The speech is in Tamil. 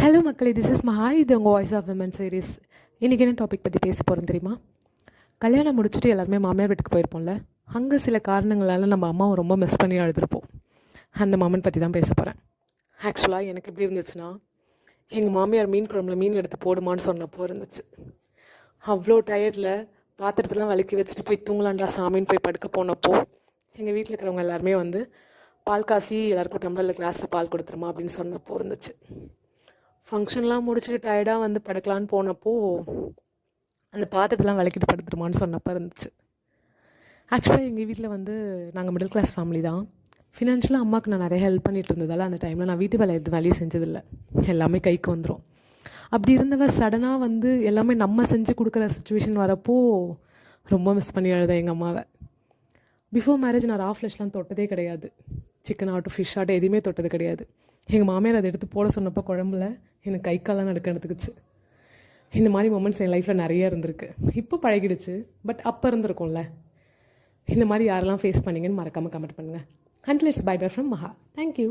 ஹலோ மக்களே, திஸ் இஸ் மஹா. இது உங்கள் வாய்ஸ் ஆஃப் விமன் சீரிஸ். இன்றைக்கி என்ன டாபிக் பற்றி பேச போகிறோம் தெரியுமா? கல்யாணம் முடிச்சுட்டு எல்லாருமே மாமியார் வீட்டுக்கு போயிருப்போம்ல. அங்கே சில காரணங்களால் நம்ம அம்மாவை ரொம்ப மிஸ் பண்ணி அழுதுருப்போம். அந்த மாமன் பற்றி தான் பேச போகிறேன். ஆக்சுவலாக எனக்கு எப்படி இருந்துச்சுன்னா, எங்கள் மாமியார் மீன் குழம்புல மீன் எடுத்து போடுமான்னு சொன்னப்போ இருந்துச்சு. அவ்வளோ டயர்டில் பாத்திரத்தெல்லாம் விளக்கி வச்சுட்டு போய் தூங்கலாண்டா சாமின்னு போய் படுக்க போனப்போ எங்கள் வீட்டில் இருக்கிறவங்க எல்லாருமே வந்து பால் காசி எல்லாருக்கும் டம்ளரில் கிளாஸில் பால் கொடுத்துருமா அப்படின்னு சொன்னப்போ இருந்துச்சு. ஃபங்க்ஷன்லாம் முடிச்சுட்டு டயர்டாக வந்து படுக்கலான்னு போனப்போ அந்த பாத்திரத்தெல்லாம் விளக்கிட்டு படுத்துருமான்னு சொன்னப்போ இருந்துச்சு. ஆக்சுவலாக எங்கள் வீட்டில் வந்து நாங்கள் மிடில் கிளாஸ் ஃபேமிலி தான். ஃபினான்ஷியலாக அம்மாவுக்கு நான் நிறைய ஹெல்ப் பண்ணிட்டு இருந்ததால் அந்த டைமில் நான் வீட்டு வேலை எது வேலையும் செஞ்சதில்லை. எல்லாமே கைக்கு வந்துடும். அப்படி இருந்தவ சடனாக வந்து எல்லாமே நம்ம செஞ்சு கொடுக்குற சுச்சுவேஷன் வரப்போ ரொம்ப மிஸ் பண்ணி அழுதேன் எங்கள் அம்மாவை. பிஃபோர் மேரேஜ் நான் ரா ஃப்ளஷ்லாம் தொட்டதே கிடையாது. சிக்கன் ஆகட்டும், ஃபிஷ் ஆகட்டும், எதுவுமே தொட்டது கிடையாது. எங்கள் மாமியார் அதை எடுத்து போட சொன்னப்போ குழம்புல எனக்கு கை காலெலாம் நடுக்க எடுத்துக்கிச்சு. இந்த மாதிரி மொமெண்ட்ஸ் என் லைஃப்பில் நிறைய இருந்திருக்கு. இப்போ பழகிடுச்சு, பட் அப்போ இருந்திருக்கும்ல. இந்த மாதிரி யாரெல்லாம் ஃபேஸ் பண்ணிங்கன்னு மறக்காமல் கமெண்ட் பண்ணுங்கள். And let's bye bye from Maha. Thank you.